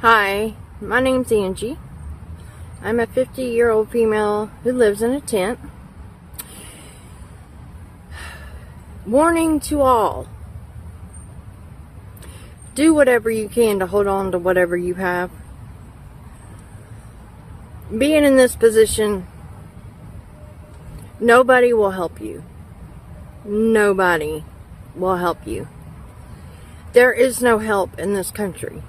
Hi, my name's Angie. I'm a 50-year-old female who lives in a tent. Warning to all. Do whatever you can to hold on to whatever you have. Being in this position, nobody will help you. Nobody will help you. There is no help in this country.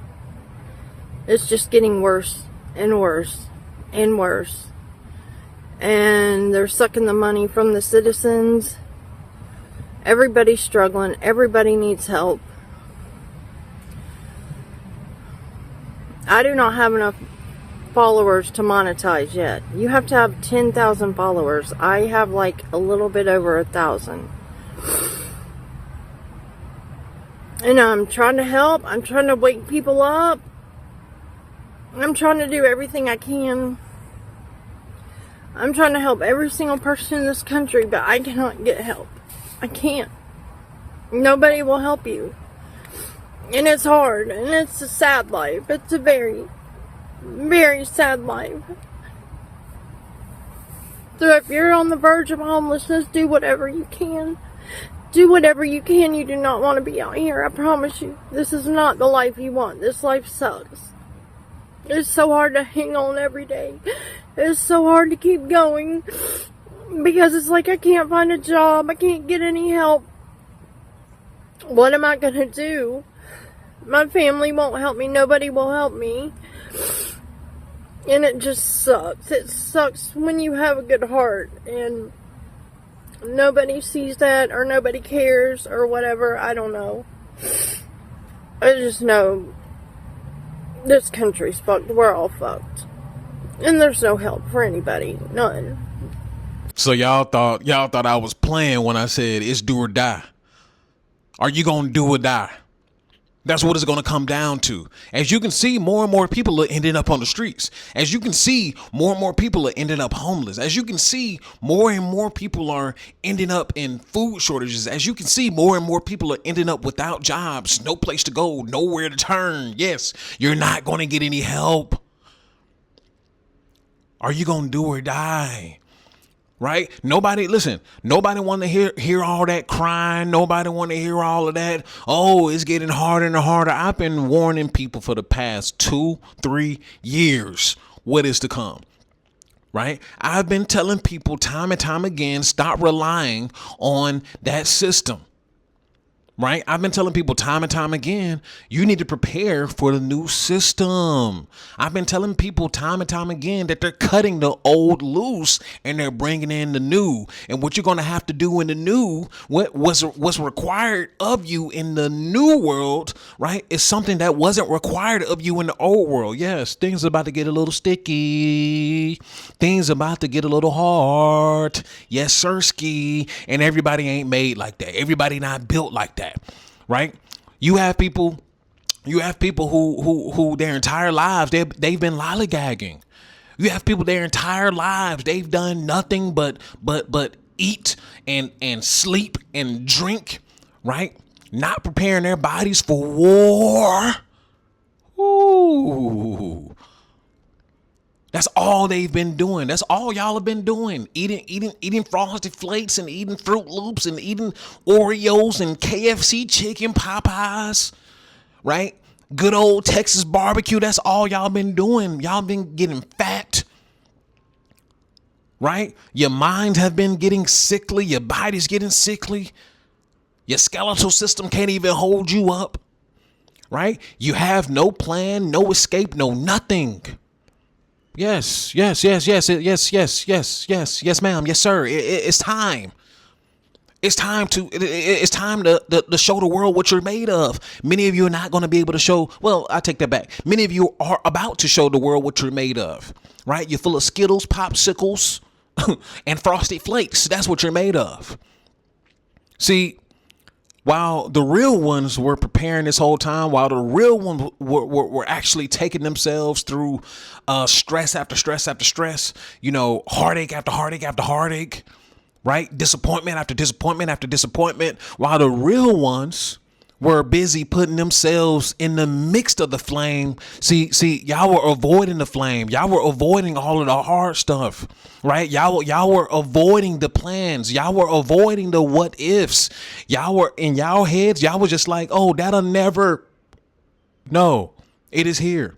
It's just getting worse and worse and worse. And they're sucking the money from the citizens. Everybody's struggling. Everybody needs help. I do not have enough followers to monetize yet. You have to have 10,000 followers. I have like a little bit over 1,000. And I'm trying to help. I'm trying to wake people up. I'm trying to do everything I can. I'm trying to help every single person in this country, but I cannot get help. I can't. Nobody will help you. And it's hard, and it's a sad life. It's a very, very sad life. So if you're on the verge of homelessness, do whatever you can. Do whatever you can. You do not want to be out here, I promise you. This is not the life you want. This life sucks. It's so hard to hang on every day. It's so hard to keep going. Because it's like I can't find a job. I can't get any help. What am I going to do? My family won't help me. Nobody will help me. And it just sucks. It sucks when you have a good heart. And nobody sees that. Or nobody cares. Or whatever. I don't know. I just know this country's fucked. We're all fucked. And there's no help for anybody. None. So y'all thought I was playing when I said it's do or die. Are you gonna do or die? That's what it's going to come down to. As you can see, more and more people are ending up on the streets. As you can see, more and more people are ending up homeless. As you can see, more and more people are ending up in food shortages. As you can see, more and more people are ending up without jobs, no place to go, nowhere to turn. Yes, you're not going to get any help. Are you going to do or die? Right? Nobody want to hear all that crying. Nobody want to hear all of that. Oh, it's getting harder and harder. I've been warning people for the past 2-3 years what is to come. Right? I've been telling people time and time again, stop relying on that system. Right? I've been telling people time and time again, you need to prepare for the new system. I've been telling people time and time again that they're cutting the old loose and they're bringing in the new. And what you're going to have to do in the new, what's required of you in the new world, right, is something that wasn't required of you in the old world. Yes, things are about to get a little sticky. Things about to get a little hard. Yes, sirski. And everybody ain't made like that. Everybody not built like that. Right? You have people who their entire lives they've been lollygagging. You have people their entire lives they've done nothing but eat and sleep and drink, right? Not preparing their bodies for war. Ooh. That's all they've been doing. That's all y'all have been doing. Eating Frosted Flakes and eating Fruit Loops and eating Oreos and KFC chicken, Popeyes, right? Good old Texas barbecue. That's all y'all been doing. Y'all been getting fat, right? Your minds have been getting sickly. Your body's getting sickly. Your skeletal system can't even hold you up, right? You have no plan, no escape, no nothing. Yes, ma'am. Yes, sir. It's time. It's time to show the world what you're made of. Many of you are not going to be able to show. Well, I take that back. Many of you are about to show the world what you're made of, right? You're full of Skittles, Popsicles, and Frosted Flakes. That's what you're made of. See, while the real ones were preparing this whole time, while the real ones were actually taking themselves through stress after stress after stress, heartache after heartache after heartache, right? Disappointment after disappointment after disappointment, while the real ones were busy putting themselves in the midst of the flame. See, y'all were avoiding the flame. Y'all were avoiding all of the hard stuff, right? Y'all were avoiding the plans. Y'all were avoiding the what ifs. Y'all were in y'all heads. Y'all was just like, oh, that'll never. No, it is here.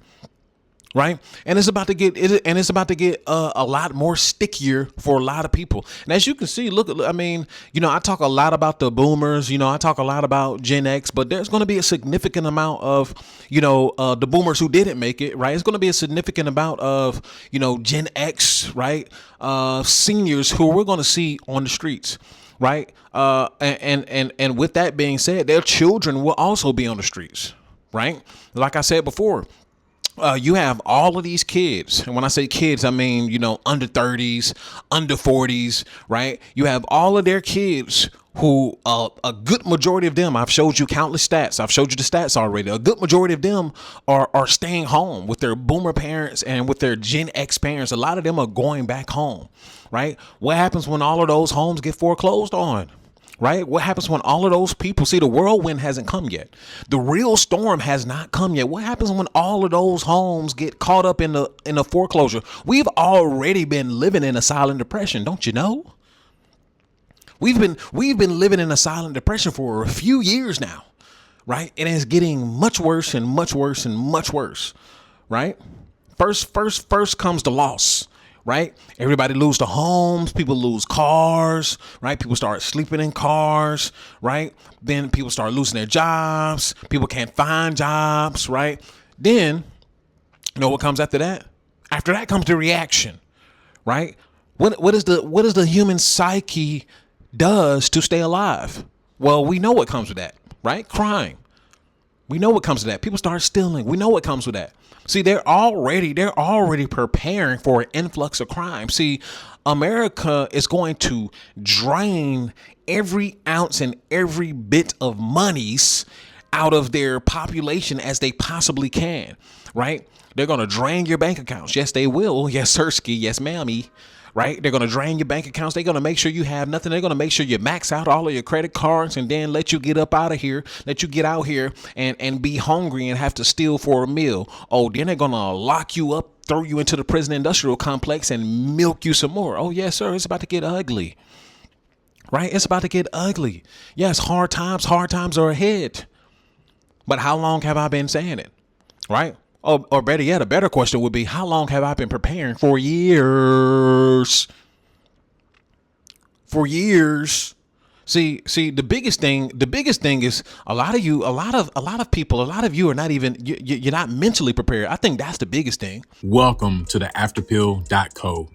Right. And it's about to get a lot more stickier for a lot of people. And as you can see, I mean, I talk a lot about the boomers, I talk a lot about Gen X, but there's going to be a significant amount of, the boomers who didn't make it. Right. It's going to be a significant amount of, Gen X. Right. Seniors who we're going to see on the streets. Right. And with that being said, their children will also be on the streets. Right. Like I said before. You have all of these kids. And when I say kids, I mean, under 30s, under 40s, right? You have all of their kids who a good majority of them, I've showed you countless stats. I've showed you the stats already. A good majority of them are staying home with their boomer parents and with their Gen X parents. A lot of them are going back home, right? What happens when all of those homes get foreclosed on? Right? What happens when all of those people see the whirlwind hasn't come yet? The real storm has not come yet. What happens when all of those homes get caught up in the foreclosure? We've already been living in a silent depression, don't you know? We've been living in a silent depression for a few years now, right? And it's getting much worse and much worse and much worse, right? First comes the loss. Right? Everybody lose the homes. People lose cars. Right? People start sleeping in cars. Right? Then people start losing their jobs. People can't find jobs. Right? Then, what comes after that? After that comes the reaction. Right? What is the human psyche does to stay alive? Well, we know what comes with that. Right? Crime. We know what comes with that. People start stealing. We know what comes with that. See, they're already preparing for an influx of crime. See, America is going to drain every ounce and every bit of monies out of their population as they possibly can, right? They're going to drain your bank accounts. Yes, they will. Yes, sirski. Yes, mammy. Right? They're going to drain your bank accounts. They're going to make sure you have nothing. They're going to make sure you max out all of your credit cards and then let you get up out of here, let you get out here and be hungry and have to steal for a meal. Oh, then they're going to lock you up, throw you into the prison industrial complex and milk you some more. Oh, yes, sir. It's about to get ugly. Right? It's about to get ugly. Yes, hard times are ahead. But how long have I been saying it? Right? Or better yet, a better question would be, how long have I been preparing? For years. For years. See, the biggest thing is a lot of you are not even, you're not mentally prepared. I think that's the biggest thing. Welcome to the afterpill.co,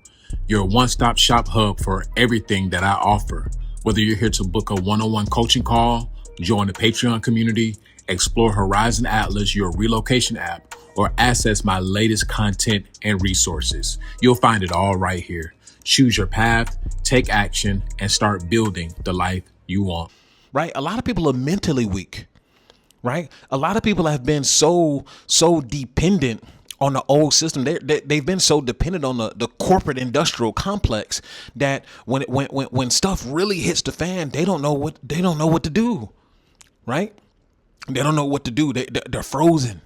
your one-stop shop hub for everything that I offer. Whether you're here to book a one-on-one coaching call, join the Patreon community, explore Horizon Atlas, your relocation app, or access my latest content and resources. You'll find it all right here. Choose your path, take action, and start building the life you want. Right? A lot of people are mentally weak. Right? A lot of people have been so dependent on the old system. They've been so dependent on the corporate industrial complex that when stuff really hits the fan, they don't know what to do. Right? They don't know what to do. They're frozen.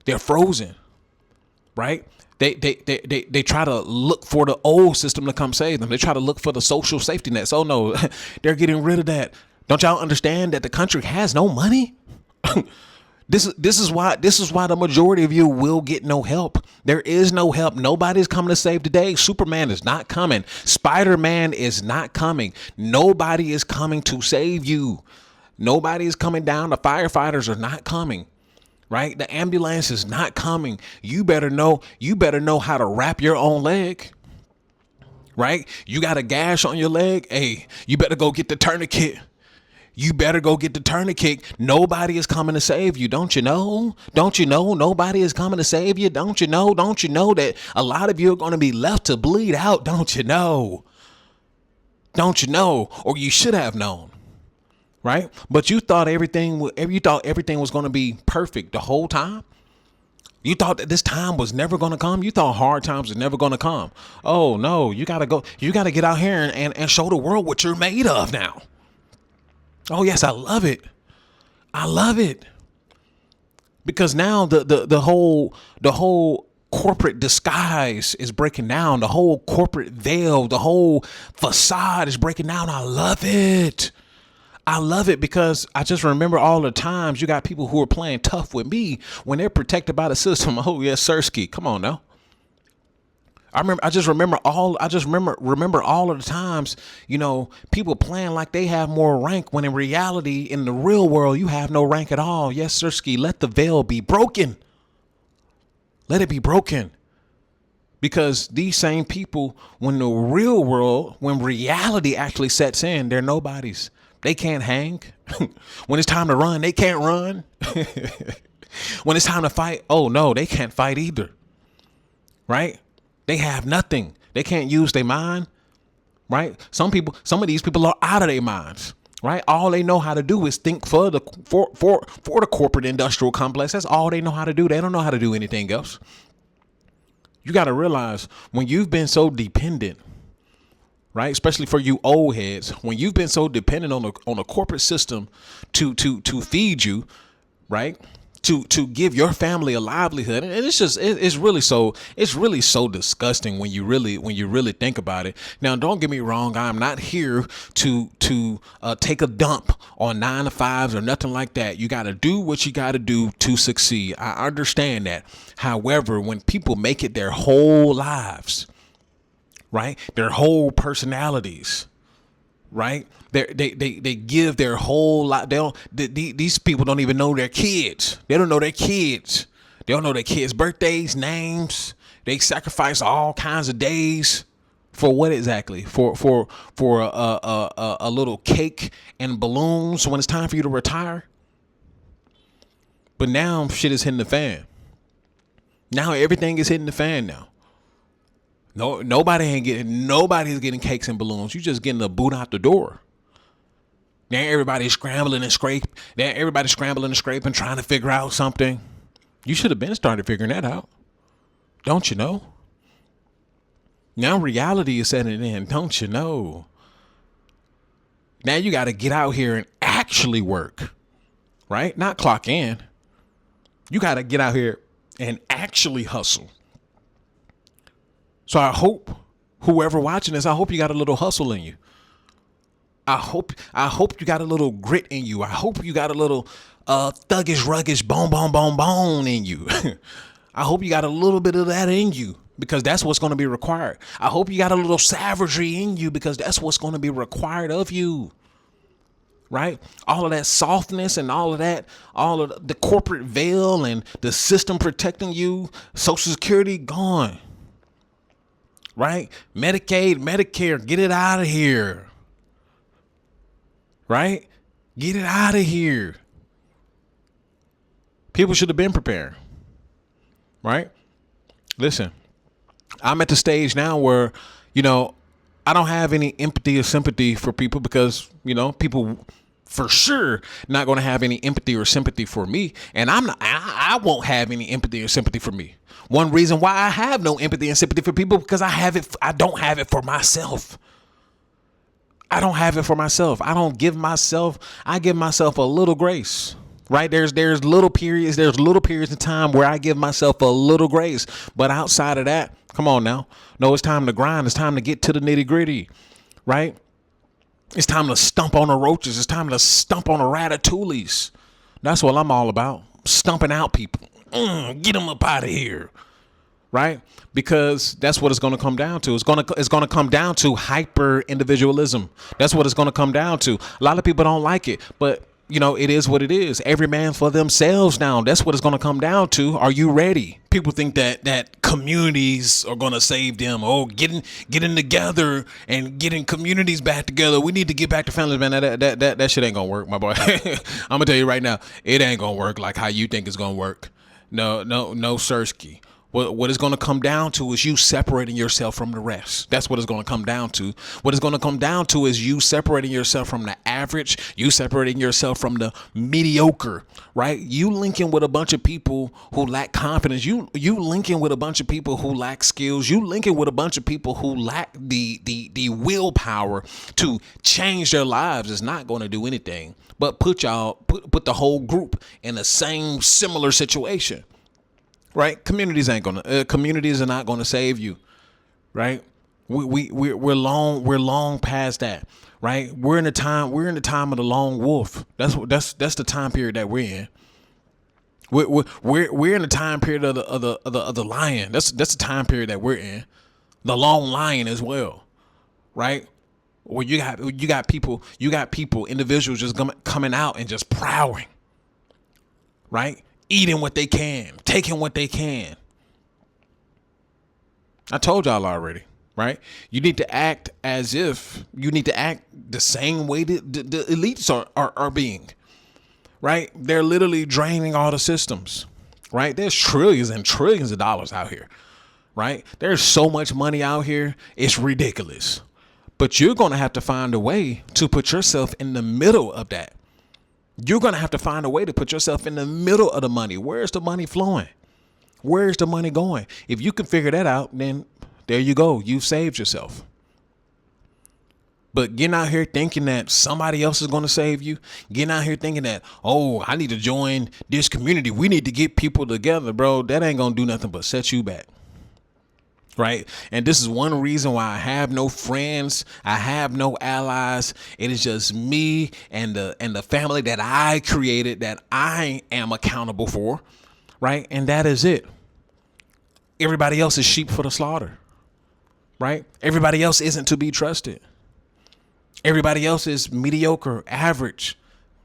They're frozen, right? They try to look for the old system to come save them. They try to look for the social safety nets. Oh no, they're getting rid of that. Don't y'all understand that the country has no money? This is why the majority of you will get no help. There is no help. Nobody's coming to save the day. Superman is not coming. Spider-Man is not coming. Nobody is coming to save you. Nobody is coming down. The firefighters are not coming. Right? The ambulance is not coming. You better know how to wrap your own leg. Right? You got a gash on your leg. Hey, you better go get the tourniquet. Nobody is coming to save you. Don't you know? Nobody is coming to save you. Don't you know that a lot of you are going to be left to bleed out? Don't you know? Or you should have known. Right? But you thought everything was going to be perfect the whole time. You thought that this time was never going to come. You thought hard times were never going to come. Oh no, you got to get out here and show the world what you're made of now. Oh yes, I love it. I love it. Because now the whole corporate disguise is breaking down. The whole corporate veil, the whole facade is breaking down. I love it. I love it because I just remember all the times you got people who are playing tough with me when they're protected by the system. Oh yes, Sirski. Come on now. I just remember all of the times, people playing like they have more rank when in reality, in the real world, you have no rank at all. Yes, Sirski, let the veil be broken. Let it be broken. Because these same people, when the real world, when reality actually sets in, they're nobodies. They can't hang. When it's time to run, they can't run. When it's time to fight, oh no, they can't fight either. Right? They have nothing. They can't use their mind, right? Some of these people are out of their minds, right? All they know how to do is think for the corporate industrial complex. That's all they know how to do. They don't know how to do anything else. You got to realize when you've been so dependent, right? Especially for you old heads, when you've been so dependent on a corporate system to feed you, right? To give your family a livelihood, and it's really so disgusting when you really think about it. Now, don't get me wrong, I'm not here to take a dump on 9 to 5s or nothing like that. You got to do what you got to do to succeed. I understand that. However, when people make it their whole lives, right, their whole personalities, right? They give their whole life. These people don't even know their kids. They don't know their kids. They don't know their kids' birthdays, names. They sacrifice all kinds of days for what exactly? For a little cake and balloons when it's time for you to retire. But now shit is hitting the fan. Now everything is hitting the fan now. No, nobody's getting cakes and balloons. You just getting a boot out the door. Now everybody's scrambling and scraping, trying to figure out something. You should have been started figuring that out. Don't you know? Now reality is setting in. Don't you know? Now you got to get out here and actually work, right? Not clock in. You got to get out here and actually hustle. So I hope whoever watching this, I hope you got a little hustle in you. I hope you got a little grit in you. I hope you got a little thuggish, ruggish, bone in you. I hope you got a little bit of that in you because that's what's going to be required. I hope you got a little savagery in you because that's what's going to be required of you. Right? All of that softness and all of the corporate veil and the system protecting you, Social Security gone. Right? Medicaid, Medicare, get it out of here. Right? Get it out of here. People should have been prepared. Right? Listen, I'm at the stage now where, I don't have any empathy or sympathy for people because, people for sure not going to have any empathy or sympathy for me. And I won't have any empathy or sympathy for me. One reason why I have no empathy and sympathy for people because I don't have it for myself. I don't have it for myself. I give myself a little grace, right? There's little periods of time where I give myself a little grace. But outside of that, come on now. No, it's time to grind. It's time to get to the nitty gritty, right? It's time to stump on the roaches. It's time to stump on the ratatouilles. That's what I'm all about. Stumping out people. Get them up out of here. Right? Because that's what it's going to come down to. It's going to come down to hyper individualism. That's what it's going to come down to. A lot of people don't like it, but it is what it is. Every man for themselves now. That's what it's going to come down to. Are you ready? People think that communities are going to save them. Oh, getting together and getting communities back together. We need to get back to families, man. That shit ain't going to work, my boy. I'm going to tell you right now, it ain't going to work like how you think it's going to work. No, Sirski. What it's going to come down to is you separating yourself from the rest. That's what it's going to come down to. What it's going to come down to is you separating yourself from the average, you separating yourself from the mediocre, right? You linking with a bunch of people who lack confidence. You linking with a bunch of people who lack skills. You linking with a bunch of people who lack the willpower to change their lives is not going to do anything but put the whole group in the same similar situation. Right? Communities are not gonna save you. Right? We're long past that. Right? We're in the time of the lone wolf. That's the time period that we're in. We're in the time period of the lion. That's the time period that we're in. The lone lion as well. Right? Where you got people, individuals just coming out and just prowling. Right? Eating what they can, taking what they can. I told y'all already, right? You need to act the same way that the elites are being, right? They're literally draining all the systems, right? There's trillions and trillions of dollars out here, right? There's so much money out here, it's ridiculous. But you're going to have to find a way to put yourself in the middle of that. You're going to have to find a way to put yourself in the middle of the money. Where's the money flowing? Where's the money going? If you can figure that out, then there you go. You've saved yourself. But getting out here thinking that somebody else is going to save you, getting out here thinking that, oh, I need to join this community. We need to get people together, bro. That ain't going to do nothing but set you back. Right. And this is one reason why I have no friends. I have no allies. It is just me and the family that I created, that I am accountable for. Right. And that is it. Everybody else is sheep for the slaughter. Right. Everybody else isn't to be trusted. Everybody else is mediocre, average.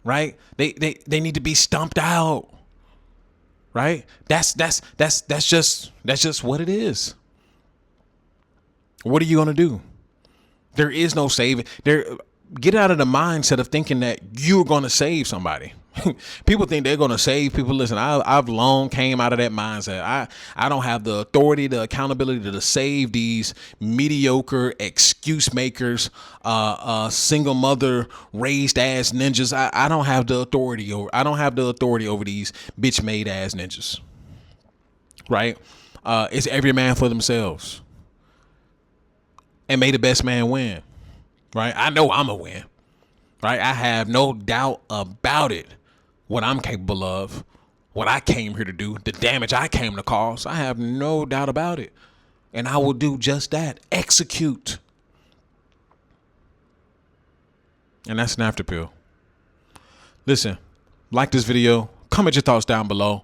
Right. They need to be stomped out. Right. That's just what it is. What are you going to do? There is no saving. Get out of the mindset of thinking that you're going to save somebody. People think they're going to save people. Listen, I've long came out of that mindset. I don't have the authority, the accountability to save these mediocre excuse makers, single mother raised ass ninjas. I don't have the authority over these bitch made ass ninjas. Right? It's every man for themselves. And may the best man win, right? I know I'm a win, right? I have no doubt about it. What I'm capable of, what I came here to do, the damage I came to cause. I have no doubt about it. And I will do just that. Execute. And that's an after pill. Listen, like this video, comment your thoughts down below.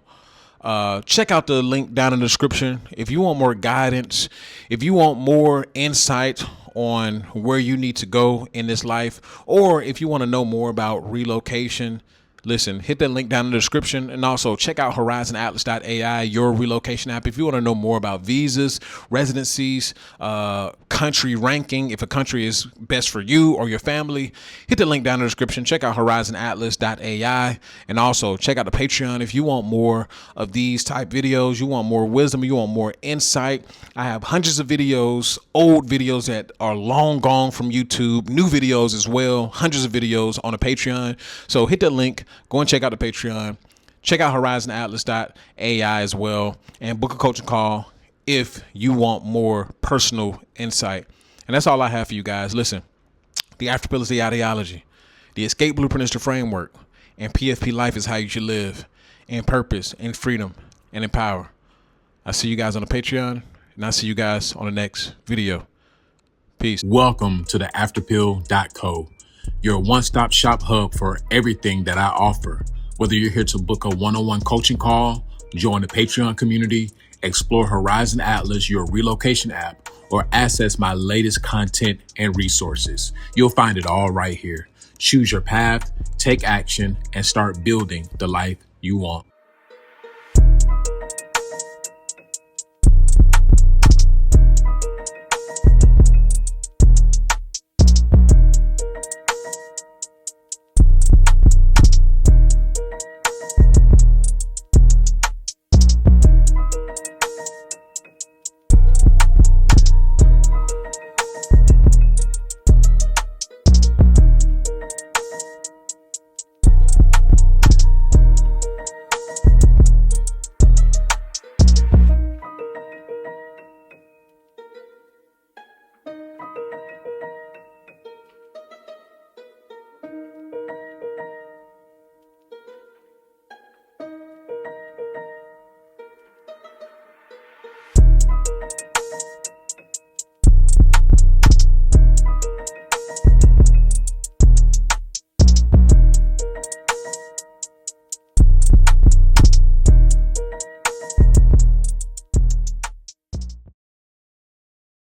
Check out the link down in the description. If you want more guidance, if you want more insight on where you need to go in this life, or if you want to know more about relocation, listen, hit that link down in the description. And also check out horizonatlas.ai, your relocation app. If you want to know more about visas, residencies, country ranking, if a country is best for you or your family, hit the link down in the description. Check out horizonatlas.ai. And also check out the Patreon if you want more of these type videos. You want more wisdom. You want more insight. I have hundreds of videos, old videos that are long gone from YouTube, new videos as well, hundreds of videos on the Patreon. So hit the link. Go and check out the Patreon. Check out horizonatlas.ai as well. And book a coaching call if you want more personal insight. And that's all I have for you guys. Listen, the after pill is the ideology. The escape blueprint is the framework. And PFP life is how you should live. In purpose, in freedom, and in power. I'll see you guys on the Patreon. And I'll see you guys on the next video. Peace. Welcome to the afterpill.co, your one-stop shop hub for everything that I offer. Whether you're here to book a one-on-one coaching call, join the Patreon community, explore Horizon Atlas, your relocation app, or access my latest content and resources, you'll find it all right here. Choose your path, take action, and start building the life you want.